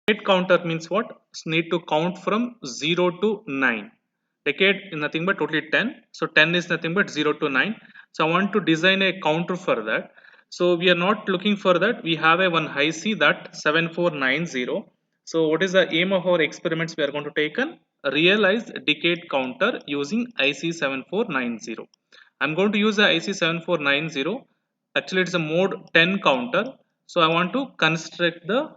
Decade counter means what? Need to count from 0 to 9. Decade is nothing but totally 10. So 10 is nothing but 0 to 9. So I want to design a counter for that. So we are not looking for that. We have a one high C that 7490. So what is the aim of our experiments? We are going to take a realized decade counter using IC 7490. I'm going to use the IC 7490. Actually, it's a mode 10 counter. So I want to construct the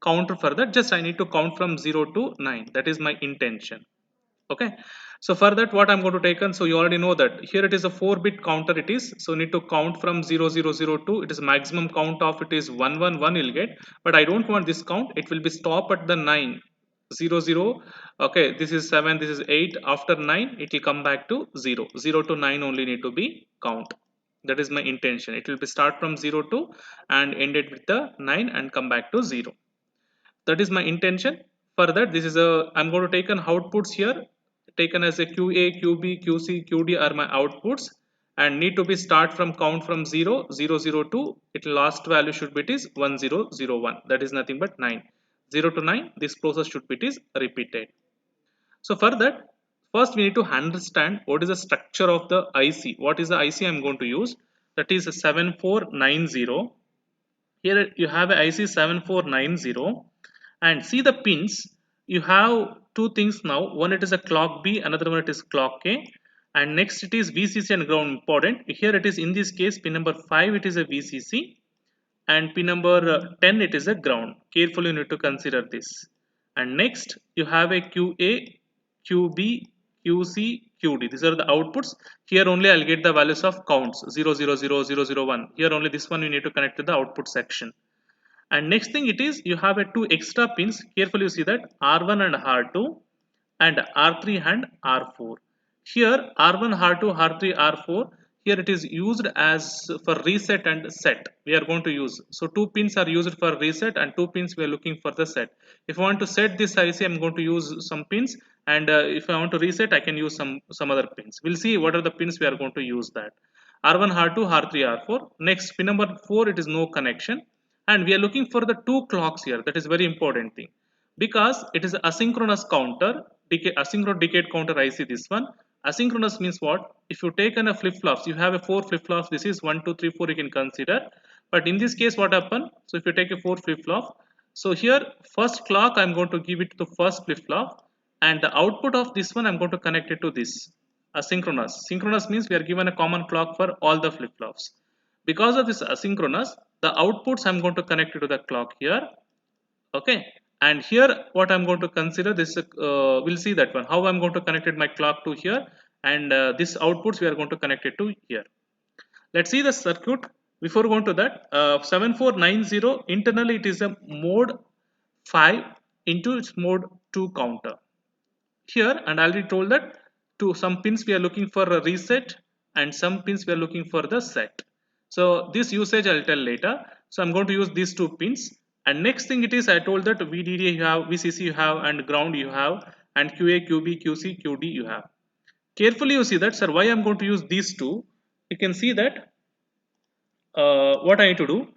counter for that. Just I need to count from 0 to 9. That is my intention. Okay, so for that what I'm going to take on, so you already know that here it is a 4-bit counter it is, so need to count from 0002. It is maximum count of it is 111 you'll get, but I don't want this count. It will be stop at the 900. Okay, this is 7, this is 8. After 9 it will come back to 0. 0 to 9 only need to be count. That is my intention. It will be start from 0 to and end it with the 9 and come back to 0. That is my intention. For that, this is a, I'm going to take an outputs here, taken as a qa, qb, qc, qd are my outputs, and need to be start from count from 0 0 0 2. Its last value should be it is 1001. That is nothing but 9. 0 to 9, this process should be it is repeated. So for that, first we need to understand what is the structure of the IC. What is the IC I'm going to use? That is a 7490. Here you have a IC 7490, and see the pins. You have two things now. One, it is a clock B, another one it is clock A, and next it is VCC and ground important. Here it is, in this case, pin number 5 it is a VCC, and pin number 10 it is a ground. Carefully you need to consider this. And next you have a QA, QB, QC, QD. These are the outputs. Here only I'll get the values of counts 0 0 0 0 0 1. Here only this one you need to connect to the output section. And next thing it is, you have a two extra pins. Carefully you see that R1 and R2 and R3 and R4. Here R1, R2, R3, R4, here it is used as for reset and set. We are going to use, so two pins are used for reset and two pins we are looking for the set. If I want to set this IC, I'm going to use some pins, and if I want to reset, I can use some other pins. We'll see what are the pins we are going to use that. R1, R2, R3, R4. Next, pin number 4, it is no connection, and we are looking for the two clocks here. That is very important thing, because it is asynchronous counter, asynchronous decade counter IC. This one asynchronous means what? If you take on a flip flops, you have a 4 flip flops. This is 1 2 3 4 you can consider, but in this case what happen? So if you take a 4 flip flop, so here first clock I'm going to give it to first flip flop, and the output of this one I'm going to connect it to this asynchronous. Synchronous means we are given a common clock for all the flip flops. Because of this asynchronous, the outputs I'm going to connect it to the clock here. Okay, and here what I'm going to consider this, we'll see that one, how I'm going to connect it my clock to here, and this outputs we are going to connect it to here. Let's see the circuit. Before going to that, 7490 internally it is a mode 5 into its mode 2 counter here, and I already told that to some pins we are looking for a reset and some pins we are looking for the set. So this usage I'll tell later. So I'm going to use these two pins, and next thing it is, I told that VDD you have, VCC you have, and ground you have, and QA, QB, QC, QD you have. Carefully you see that, sir, why I'm going to use these two. You can see that what I need to do.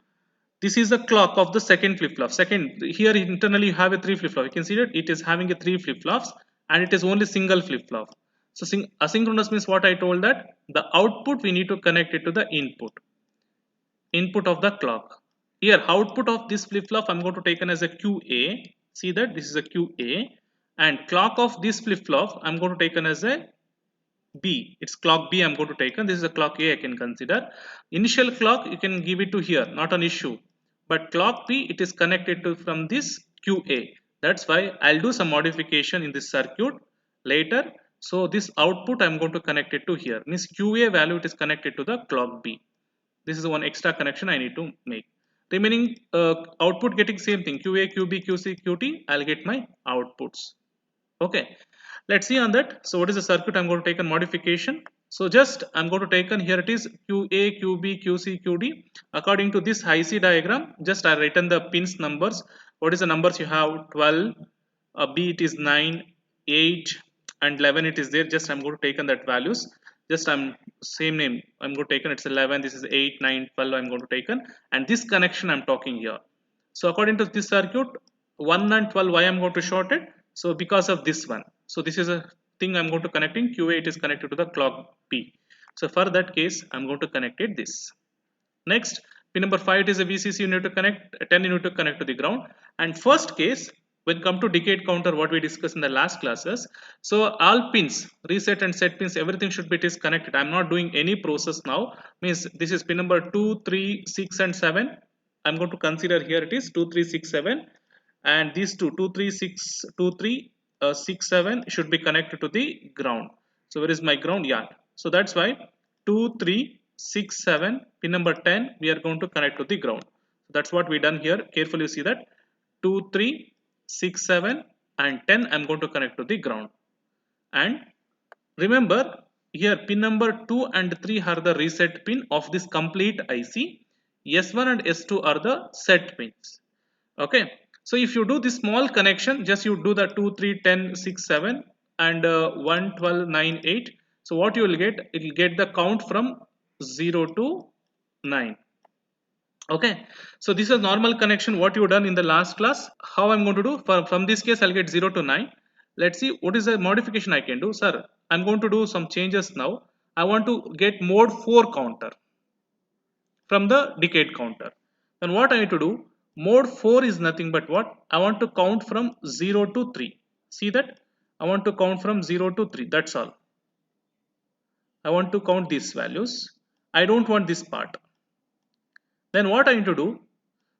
This is the clock of the second flip flop. Second, here internally you have a 3 flip flop. You can see that it is having a 3 flip flops, and it is only single flip flop. So asynchronous means what I told, that the output we need to connect it to the input of the clock. Here output of this flip flop I'm going to take as a QA. See that this is a QA, and clock of this flip flop I'm going to take as a B. It's clock B I'm going to take, and this is a clock A I can consider. Initial clock you can give it to here, not an issue. But clock B, it is connected to from this QA. That's why I'll do some modification in this circuit later. So this output I'm going to connect it to here. Means QA value it is connected to the clock B. This is one extra connection I need to make. Remaining output getting same thing, QA, QB, QC, QT. I'll get my outputs. Okay, let's see on that. So what is the circuit I'm going to take a modification? So just I'm going to take on, here it is QA, QB, QC, QD. According to this IC diagram, just I written the pins numbers. What is the numbers you have? 12, B it is 9, 8, and 11 it is there. Just I'm going to take on that values. Just I'm same name I'm going to take on, it's 11, this is 8, 9, 12 I'm going to take on, and this connection I'm talking here. So according to this circuit, 1 and 12, why I'm going to short it? So because of this one. So this is a thing I'm going to connect in QA, it is connected to the clock P. So for that case, I'm going to connect it this. Next, pin number 5, it is a VCC you need to connect, 10 you need to connect to the ground. And first case, when come to decade counter, what we discussed in the last classes, so all pins, reset and set pins, everything should be disconnected. I'm not doing any process now, means this is pin number 2, 3, 6 and 7. I'm going to consider here it is 2, 3, 6, 7, and these two, 2, 3, 6, 2, 3, 6, 7 should be connected to the ground. So where is my ground? Yeah. So that's why 2, 3, 6, 7, pin number 10, we are going to connect to the ground. So that's what we done here. Carefully see that 2, 3, 6, 7 and 10 I'm going to connect to the ground. And remember here pin number 2 and 3 are the reset pin of this complete IC. S1 and S2 are the set pins. Okay, so if you do this small connection, just you do the 2, 3, 10, 6, 7 and 1, 12, 9, 8. So what you will get, it will get the count from 0 to 9. Okay, so this is normal connection what you done in the last class. How I'm going to do, from this case I'll get 0 to 9. Let's see what is the modification I can do. Sir, I'm going to do some changes now. I want to get mode 4 counter from the decade counter. Then what I need to do, mode 4 is nothing but what? I want to count from 0 to 3. See that? I want to count from 0 to 3. That's all. I want to count these values. I don't want this part. Then what I need to do,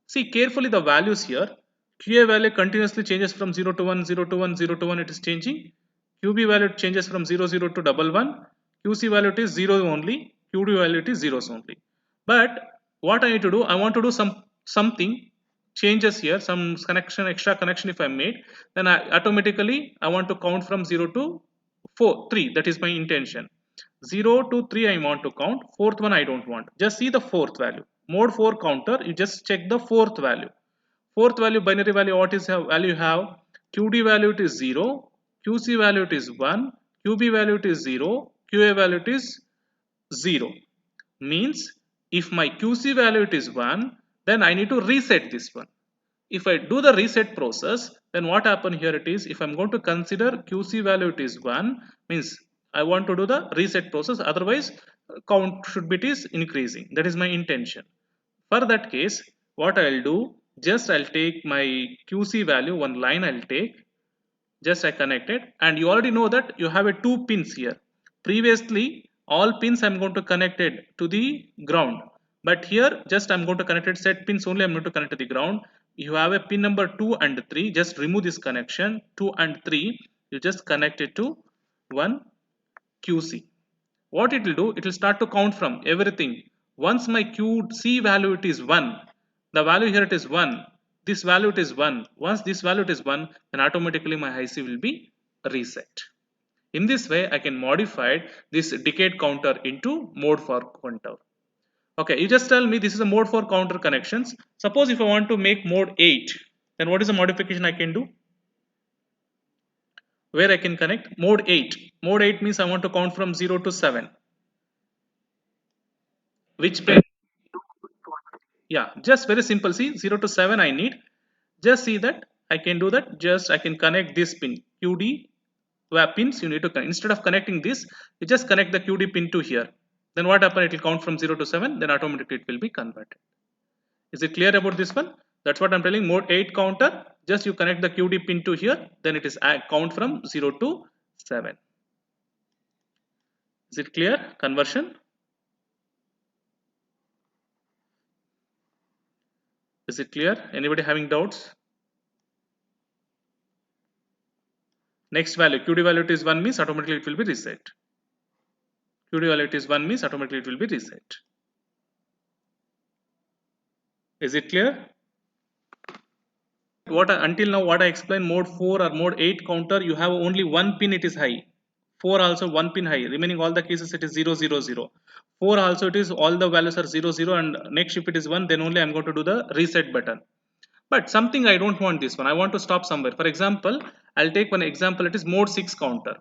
see carefully the values here. QA value continuously changes from 0 to 1, 0 to 1, 0 to 1 it is changing. QB value changes from 0, 0 to 1, 1. QC value it is 0 only. QD value it is zeros only. But what I need to do, I want to do something changes here, some connection, extra connection if I made, then I automatically I want to count from 0 to 4, 3. That is my intention. 0 to 3 I want to count, fourth one I don't want. Just see the fourth value. Mode 4 counter, you just check the fourth value. Fourth value, binary value, what is value you have? QD value it is 0, QC value it is 1, QB value it is 0, QA value it is 0. Means if my QC value it is 1, then I need to reset this one. If I do the reset process, then what happen here it is, if I'm going to consider QC value it is 1, means I want to do the reset process, otherwise count should be it is increasing. That is my intention. For that case, what I'll do, just I'll take my QC value, one line I'll take, just I connected, and you already know that you have a two pins here. Previously, all pins I'm going to connect it to the ground, but here just I'm going to connect it set pins only I'm going to connect to the ground. You have a pin number 2 and 3, just remove this connection, 2 and 3, you just connect it to one QC. What it will do, it will start to count from everything. Once my QC value it is 1, the value here it is 1, this value it is 1. Once this value it is 1, then automatically my IC will be reset. In this way, I can modify this decade counter into mode 4 counter. Okay, you just tell me this is a mode 4 counter connections. Suppose if I want to make mode 8, then what is the modification I can do? Where I can connect mode 8. Mode 8 means I want to count from 0 to 7. Which pin? Yeah, just very simple. See, 0 to 7 I need. Just see that I can do that. Just I can connect this pin QD pins. You need to instead of connecting this, you just connect the QD pin to here. Then what happen? It will count from 0 to 7. Then automatically it will be converted. Is it clear about this one? That's what I'm telling. Mode 8 counter. Just you connect the QD pin to here. Then it is count from 0 to 7. Is it clear? Conversion. Is it clear? Anybody having doubts? Next value, QD value is 1 means automatically it will be reset. QD value is 1 means automatically it will be reset. Is it clear? Until now what I explained, mode 4 or mode 8 counter, you have only one pin it is high. 4 also one pin high. Remaining all the cases it is 0 0 0. 4 also it is all the values are 0 0, and next if it is 1, then only I'm going to do the reset button. But something I don't want this one. I want to stop somewhere. For example, I'll take one example. It is mode 6 counter.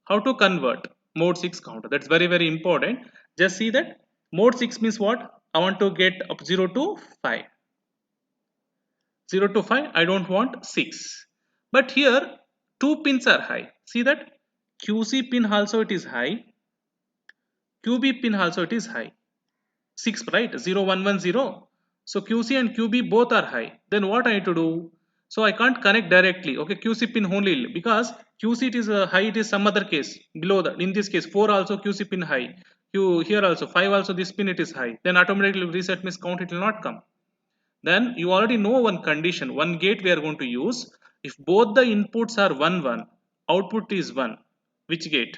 How to convert mode 6 counter? That's very important. Just see that mode 6 means what? I want to get up 0 to 5. 0 to 5, I don't want 6. But here, 2 pins are high. See that? QC pin also it is high. QB pin also it is high. 6, right? 0, 1, 1, 0. So QC and QB both are high. Then what I need to do? So I can't connect directly. Okay, QC pin only, because QC it is high, it is some other case below that. In this case, 4 also QC pin high. Q here also 5 also this pin it is high. Then automatically reset means count it will not come. Then you already know one condition, one gate we are going to use. If both the inputs are 1 1, output is 1. Which gate?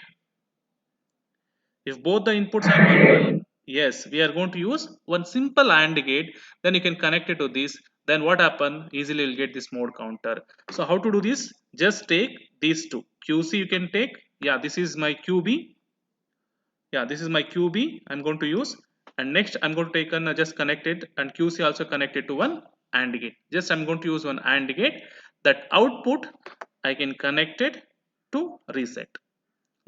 If both the inputs are 1 1, yes, we are going to use one simple AND gate. Then you can connect it to this. Then what happen? Easily you'll get this mode counter. So how to do this? Just take these two. QC you can take. Yeah, this is my QB. Yeah, this is my QB I'm going to use. And next I'm going to take and just connect it, and QC also connected to one AND gate. Just I'm going to use one AND gate. That output I can connect it to reset.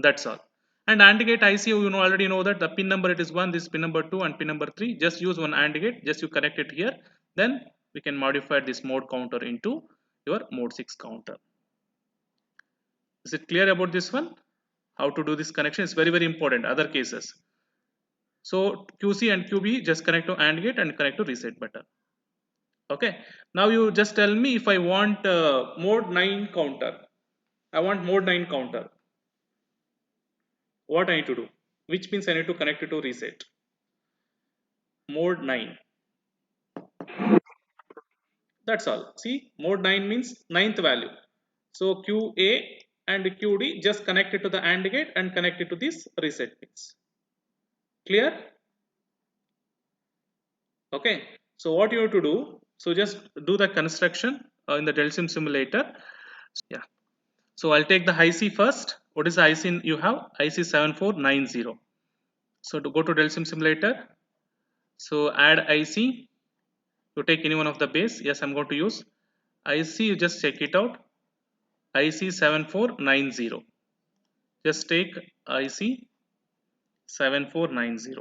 That's all. And AND gate IC, you know, already know that the pin number it is 1, this pin number 2 and pin number 3. Just use one AND gate, just you connect it here. Then we can modify this mode counter into your mode 6 counter. Is it clear about this one? How to do this connection is very important. Other cases. So QC and QB just connect to AND gate and connect to reset button. Okay. Now you just tell me if I want mode 9 counter. I want mode 9 counter. What I need to do? Which means I need to connect it to reset. Mode 9. That's all. See, mode 9 means ninth value. So QA and QD just connect it to the AND gate and connect it to this reset pins. Clear? Okay. So what you have to do? So just do the construction in the Delsim simulator. Yeah. So I'll take the IC first. What is the IC you have? IC 7490. So to go to Delsim simulator. So add IC. You take any one of the base. Yes, I'm going to use IC. You just check it out. IC 7490. Just take IC 7490.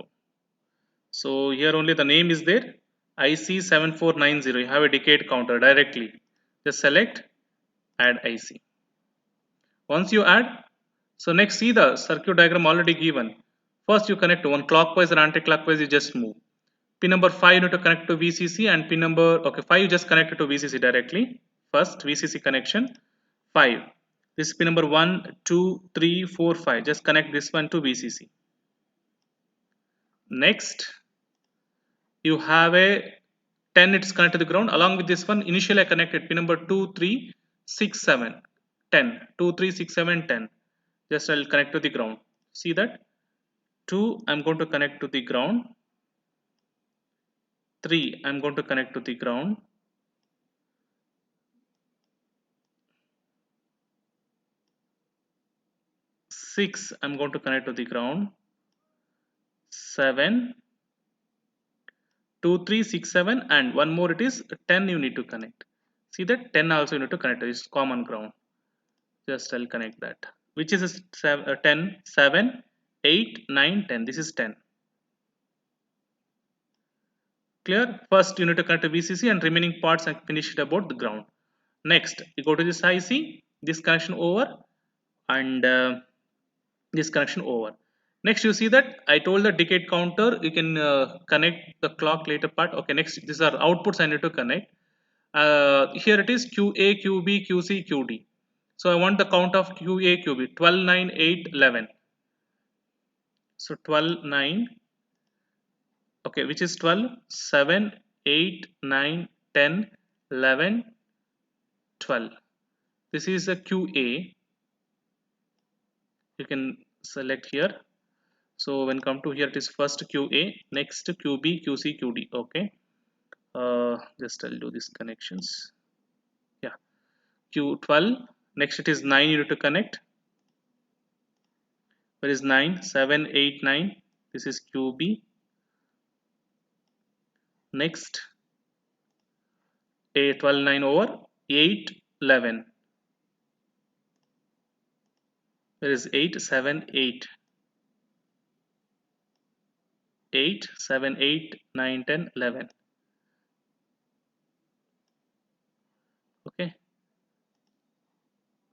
So here only the name is there. IC 7490. You have a decade counter directly. Just select, add IC. Once you add, so next see the circuit diagram already given. First you connect one clockwise and anti-clockwise, you just move. Pin number 5 you need to connect to VCC, and pin number, okay, 5 you just connect it to VCC directly. First VCC connection 5. This is pin number 1, 2, 3, 4, 5. Just connect this one to VCC. Next you have a 10, it's connected to the ground. Along with this one, initially I connected pin number 2, 3, 6, 7, 10. 2, 3, 6, 7, 10. Just I'll connect to the ground. See that? 2 I'm going to connect to the ground. 3 I'm going to connect to the ground. 6 I'm going to connect to the ground. 7, 2, 3, 6, 7, and one more it is 10 you need to connect. See that 10 also you need to connect. It's common ground. Just I'll connect that. Which is a 10, 7, 8, 9, 10. This is 10. Clear? First you need to connect to VCC and remaining parts and finish it about the ground. Next you go to this IC, this connection over, and this connection over. Next you see that I told the decade counter you can connect the clock later part. Okay, next these are outputs I need to connect. Here it is QA, QB, QC, QD. So I want the count of QA, QB 12, 9, 8, 11. So 12, 9, okay, which is 12, 7, 8, 9, 10, 11, 12. This is a QA. You can select here. So when come to here, it is first QA, next QB, QC, QD. Okay. Just I'll do these connections. Yeah. Q12. Next it is 9 you need to connect. Where is 9? 7, 8, 9. This is QB. Next a 12, 9 over 8, 11. There is 8, 7, 8. 8, 7, 8, 9, 10, 11.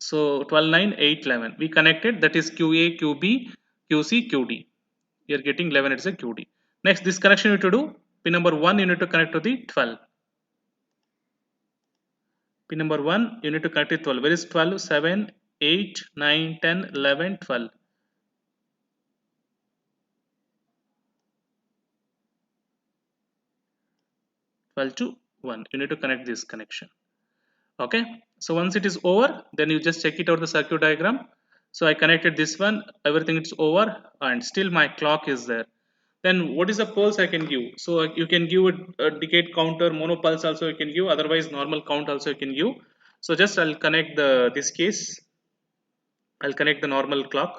So 12 9 8 11 we connected, that is QA QB QC QD. We are getting 11, it's a QD. Next, this connection you need to do, pin number 1 you need to connect to the 12. Pin number 1 you need to connect to 12. Where is 12? 7 8 9 10 11 12. 12 to 1 you need to connect this connection. Okay, so once it is over, then you just check it out the circuit diagram. So I connected this one, everything is over, and still my clock is there. Then what is the pulse I can give? So you can give a decade counter, mono pulse also you can give, otherwise normal count also you can give. So just I'll connect the this case, I'll connect the normal clock.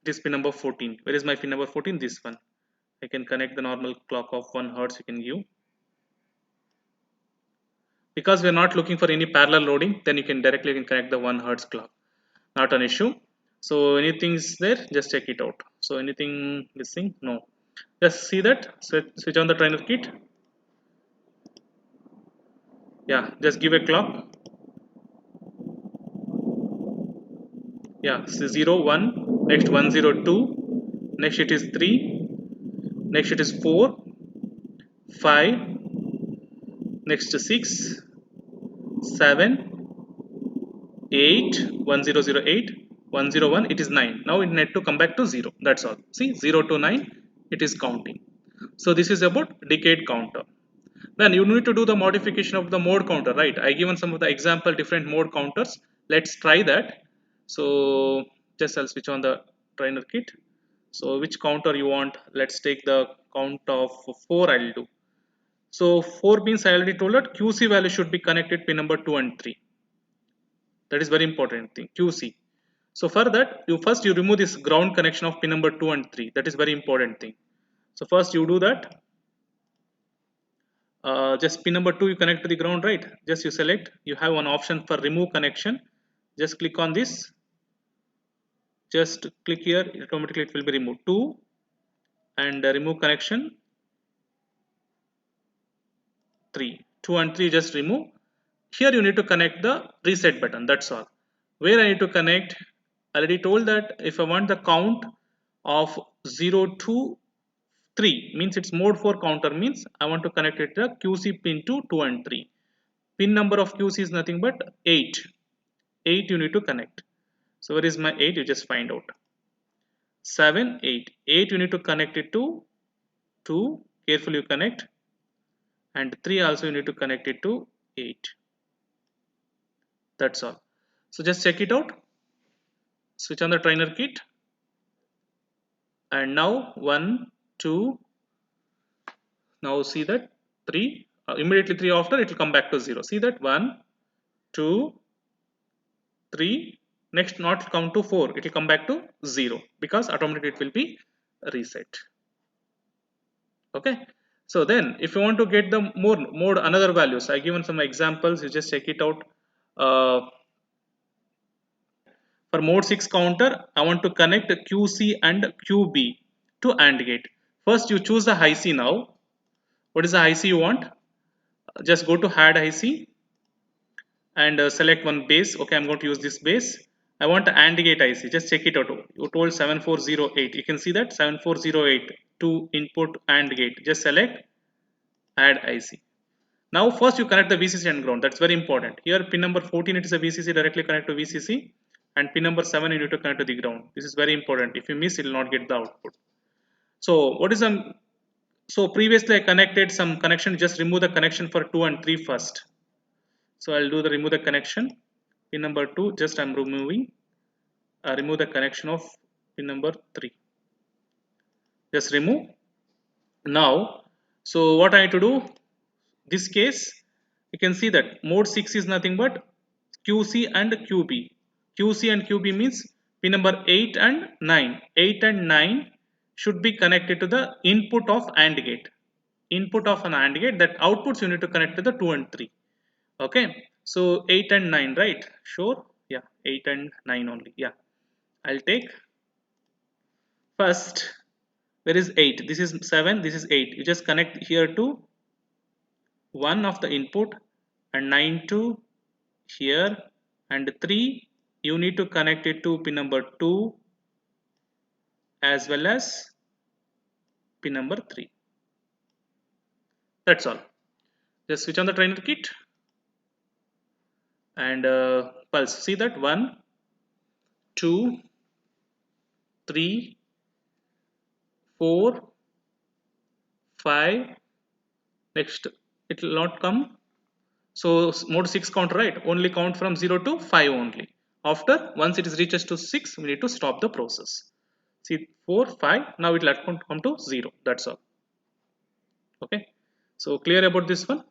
It is pin number 14. Where is my pin number 14? This one. I can connect the normal clock of 1 hertz you can give. Because we're not looking for any parallel loading, then you can directly connect the 1 hertz clock, not an issue. So anything is there, just check it out. So anything missing? No. Just see that, switch on the trainer kit. Yeah, just give a clock. Yeah, so 0 1, next 102, next it is 3, next it is 4 5, next 6 7 8 1008 101, it is 9. Now it need to come back to 0, that's all. See, 0 to 9 it is counting. So this is about decade counter. Then you need to do the modification of the mode counter, right? I given some of the example different mode counters. Let's try that. So just I'll switch on the trainer kit. So which counter you want? Let's take the count of 4. I'll do. So 4 means I already told that QC value should be connected pin number 2 and 3. That is very important thing, QC. So for that, you remove this ground connection of pin number 2 and 3. That is very important thing. So first you do that. Just pin number 2 you connect to the ground, right? Just you select, you have one option for remove connection. Just click on this, just click here, automatically it will be removed. 2 and remove connection 3. 2 and 3 just remove. Here you need to connect the reset button, that's all. Where I need to connect, I already told that if I want the count of 0 to 3 means it's mode 4 counter, means I want to connect it to the QC pin to 2 and 3. Pin number of QC is nothing but 8. 8 you need to connect. So where is my 8? You just find out. 7 8. 8 you need to connect it to 2. Carefully you connect. And 3 also you need to connect it to 8. That's all. So just check it out. Switch on the trainer kit. And now 1 2. Now see that 3. Immediately 3 after it will come back to 0. See that 1 2 3. Next not count to 4, it will come back to 0 because automatically it will be reset. Okay, so then if you want to get the more mode another values, I given some examples, you just check it out. For mode 6 counter, I want to connect QC and QB to AND gate. First you choose the IC. Now what is the IC you want? Just go to add IC and select one base. Okay, I'm going to use this base. I want the AND gate IC. Just check it out. You told 7408. You can see that 7408 to input AND gate. Just select add IC. Now first you connect the VCC and ground. That's very important. Here pin number 14 it is a VCC, directly connect to VCC, and pin number 7 you need to connect to the ground. This is very important. If you miss, it will not get the output. So what is the so previously I connected some connection. Just remove the connection for 2 and 3 first. So I'll do the remove the connection. Pin number 2 just I'm removing. Remove the connection of pin number 3. Just remove. Now so what I need to do? This case you can see that mode 6 is nothing but QC and QB. QC and QB means pin number 8 and 9. 8 and 9 should be connected to the input of AND gate. Input of an AND gate, that outputs you need to connect to the 2 and 3. Okay, so 8 and 9, right? Sure, yeah, 8 and 9 only. Yeah, I'll take first. Where is 8? This is 7, this is 8. You just connect here to 1 of the input and 9 to here, and 3 you need to connect it to pin number 2 as well as pin number 3. That's all. Just switch on the trainer kit and pulse. See that 1, 2, 3, 4, 5. Next, it will not come. So mode 6 count, right? Only count from 0 to 5 only. After, once it is reaches to 6, we need to stop the process. See 4, 5. Now it will come to 0. That's all. Okay. So clear about this one?